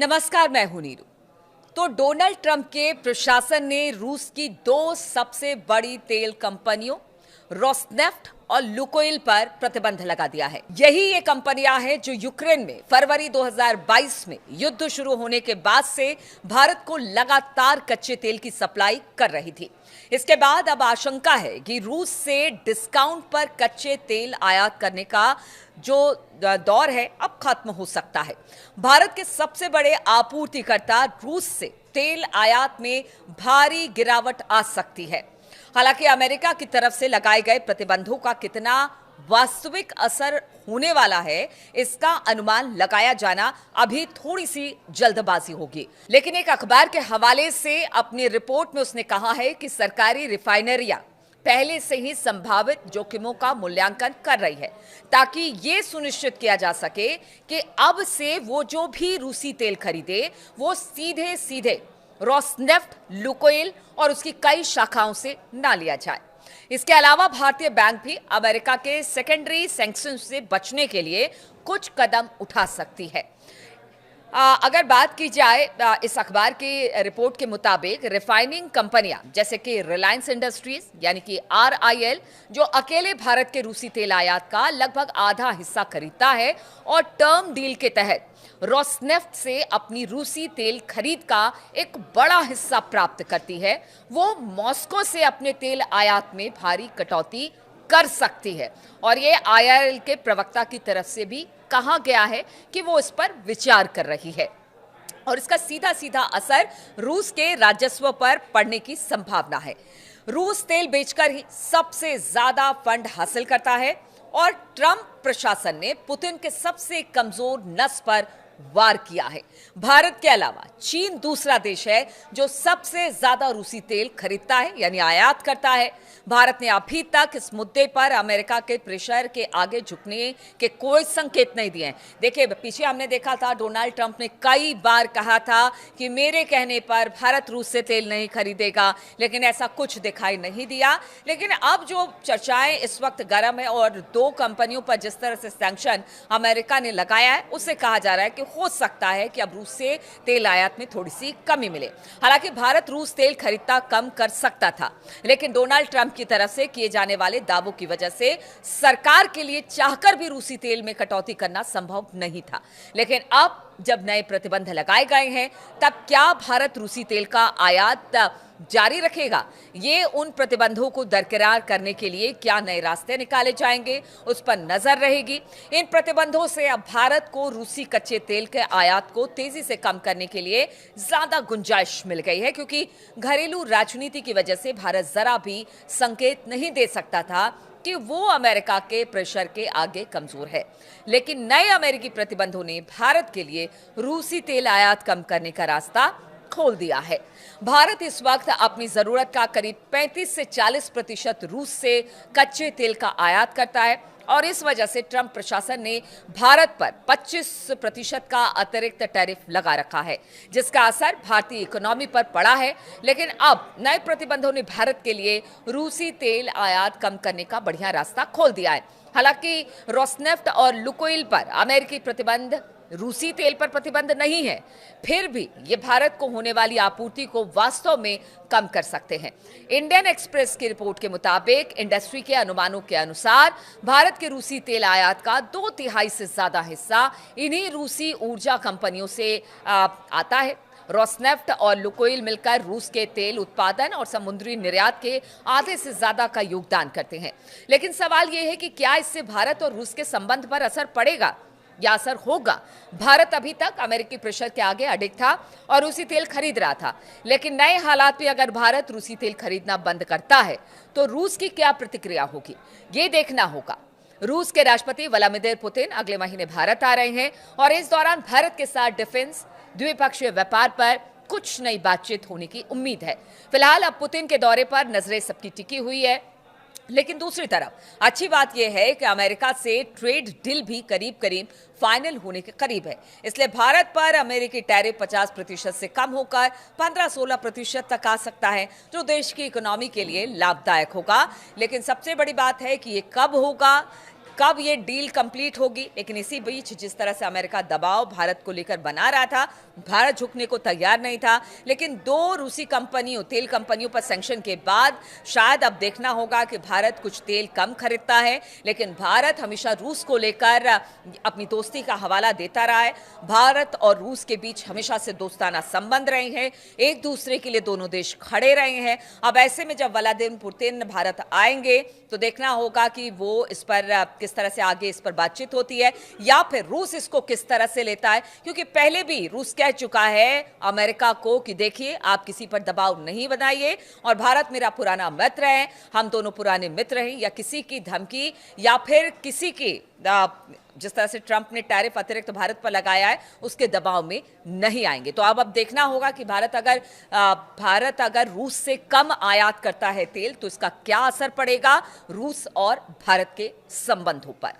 नमस्कार, मैं हूं नीरू। तो डोनाल्ड ट्रंप के प्रशासन ने रूस की दो सबसे बड़ी तेल कंपनियों रोसनेफ्ट और लुकोइल पर प्रतिबंध लगा दिया है। यही ये कंपनियां हैं जो यूक्रेन में फरवरी 2022 में युद्ध शुरू होने के बाद से भारत को लगातार कच्चे तेल की सप्लाई कर रही थी। इसके बाद अब आशंका है कि रूस से डिस्काउंट पर कच्चे तेल आयात करने का जो दौर है अब खत्म हो सकता है। भारत के सबसे बड़े आपूर्तिकर्ता रूस से तेल आयात में भारी गिरावट आ सकती है। हालांकि अमेरिका की तरफ से लगाए गए प्रतिबंधों का कितना वास्तविक असर होने वाला है, इसका अनुमान लगाया जाना अभी थोड़ी सी जल्दबाजी होगी। लेकिन एक अखबार के हवाले से अपनी रिपोर्ट में उसने कहा है कि सरकारी रिफाइनरियां पहले से ही संभावित जोखिमों का मूल्यांकन कर रही है, ताकि यह सुनिश्चित किया जा सके कि अब से वो जो भी रूसी तेल खरीदे वो सीधे सीधे रोसनेफ्ट, लुकोइल और उसकी कई शाखाओं से ना लिया जाए। इसके अलावा भारतीय बैंक भी अमेरिका के सेकेंडरी सैंक्शन से बचने के लिए कुछ कदम उठा सकती है। अगर बात की जाए इस अखबार की रिपोर्ट के मुताबिक रिफाइनिंग कंपनियां जैसे कि रिलायंस इंडस्ट्रीज यानी कि RIL, जो अकेले भारत के रूसी तेल आयात का लगभग आधा हिस्सा खरीदता है और टर्म डील के तहत रोसनेफ्ट से अपनी रूसी तेल खरीद का एक बड़ा हिस्सा प्राप्त करती है, वो मॉस्को से अपने तेल आयात में भारी कटौती कर सकती है। और ये IRL के प्रवक्ता की तरफ से भी कहा गया है कि वो इस पर विचार कर रही है और इसका सीधा सीधा असर रूस के राजस्व पर पड़ने की संभावना है। रूस तेल बेचकर ही सबसे ज्यादा फंड हासिल करता है और ट्रंप प्रशासन ने पुतिन के सबसे कमजोर नस पर वार किया है। भारत के अलावा चीन दूसरा देश है जो सबसे ज्यादा रूसी तेल खरीदता है यानी आयात करता है। भारत ने अभी तक इस मुद्दे पर अमेरिका के प्रेशर के आगे झुकने के कोई संकेत नहीं दिए हैं। देखिए, पीछे हमने देखा था डोनाल्ड ट्रंप ने कई बार कहा था कि मेरे कहने पर भारत रूस से तेल नहीं खरीदेगा, लेकिन ऐसा कुछ दिखाई नहीं दिया। लेकिन अब जो चर्चाएं इस वक्त गर्म है और दो कंपनियों पर जिस तरह से सैंक्शन अमेरिका ने लगाया है, उससे कहा जा रहा है कि हो सकता है कि अब रूस से तेल आयात में थोड़ी सी कमी मिले। हालांकि भारत रूस तेल खरीदता कम कर सकता था, लेकिन डोनाल्ड ट्रंप की तरफ से किए जाने वाले दावों की वजह से सरकार के लिए चाहकर भी रूसी तेल में कटौती करना संभव नहीं था। लेकिन अब जब नए प्रतिबंध लगाए गए हैं, तब क्या भारत रूसी तेल का आयात जारी रखेगा? ये उन प्रतिबंधों को दरकिरार करने के लिए क्या नए रास्ते निकाले जाएंगे, उस पर नजर रहेगी। इन प्रतिबंधों से अब भारत को रूसी कच्चे तेल के आयात को तेजी से कम करने के लिए ज्यादा गुंजाइश मिल गई है, क्योंकि घरेलू राजनीति की वजह से भारत जरा भी संकेत नहीं दे सकता था कि वो अमेरिका के प्रेशर के आगे कमजोर है। लेकिन नए अमेरिकी प्रतिबंधों ने भारत के लिए रूसी तेल आयात कम करने का रास्ता खोल दिया है। भारत इस वक्त अपनी जरूरत का करीब 35 से 40% रूस से कच्चे तेल का आयात करता है और इस वजह से ट्रंप प्रशासन ने भारत पर 25% का अतिरिक्त टैरिफ लगा रखा है, जिसका असर भारतीय इकोनॉमी पर पड़ा है। लेकिन अब नए प्रतिबंधों ने भारत के लिए रूसी तेल आयात कम करने का बढ़िया रास्ता खोल दिया है। हालांकि रोसनेफ्ट और लुकोइल पर अमेरिकी प्रतिबंध रूसी तेल पर प्रतिबंध नहीं है, फिर भी ये भारत को होने वाली आपूर्ति को वास्तव में कम कर सकते हैं। इंडियन एक्सप्रेस की रिपोर्ट के मुताबिक इंडस्ट्री के अनुमानों के अनुसार भारत के रूसी तेल आयात का 2/3 से ज्यादा हिस्सा इन्हीं रूसी ऊर्जा कंपनियों से आता है। रोसनेफ्ट और लुकोइल मिलकर रूस के तेल उत्पादन और समुद्री निर्यात के आधे से ज्यादा का योगदान करते हैं। लेकिन सवाल यह है कि क्या इससे भारत और रूस के संबंध पर असर पड़ेगा या असर होगा? भारत अभी तक अमेरिकी प्रेशर के आगे अडिग था और रूसी तेल खरीद रहा था, लेकिन नए हालात में अगर भारत रूसी तेल खरीदना बंद करता है तो रूस की क्या प्रतिक्रिया होगी, ये देखना होगा। रूस के राष्ट्रपति व्लादिमीर पुतिन अगले महीने भारत आ रहे हैं और इस दौरान भारत के साथ डिफेंस, द्विपक्षीय व्यापार पर कुछ नई बातचीत होने की उम्मीद है। फिलहाल अब पुतिन के दौरे पर नजरें सबकी टिकी हुई है, लेकिन दूसरी तरफ अच्छी बात यह है कि अमेरिका से ट्रेड डील भी करीब करीब फाइनल होने के करीब है। इसलिए भारत पर अमेरिकी टैरिफ 50% से कम होकर 15-16% तक आ सकता है, जो देश की इकोनॉमी के लिए लाभदायक होगा। लेकिन सबसे बड़ी बात है कि ये कब होगा, कब ये डील कंप्लीट होगी। लेकिन इसी बीच जिस तरह से अमेरिका दबाव भारत को लेकर बना रहा था, भारत झुकने को तैयार नहीं था। लेकिन दो रूसी कंपनियों, तेल कंपनियों पर सैंक्शन के बाद शायद अब देखना होगा कि भारत कुछ तेल कम खरीदता है। लेकिन भारत हमेशा रूस को लेकर अपनी दोस्ती का हवाला देता रहा है। भारत और रूस के बीच हमेशा से दोस्ताना संबंध रहे हैं, एक दूसरे के लिए दोनों देश खड़े रहे हैं। अब ऐसे में जब व्लादिमीर पुतिन भारत आएंगे तो देखना होगा कि वो इस पर किस तरह से आगे इस पर बातचीत होती है, या फिर रूस इसको किस तरह से लेता है। क्योंकि पहले भी रूस कह चुका है अमेरिका को कि देखिए, आप किसी पर दबाव नहीं बनाइए, और भारत मेरा पुराना मित्र है, हम दोनों पुराने मित्र हैं, या किसी की धमकी या फिर किसी की जिस तरह से ट्रंप ने टैरिफ अतिरिक्त भारत पर लगाया है उसके दबाव में नहीं आएंगे। तो अब देखना होगा कि भारत अगर रूस से कम आयात करता है तेल तो इसका क्या असर पड़ेगा रूस और भारत के संबंधों पर।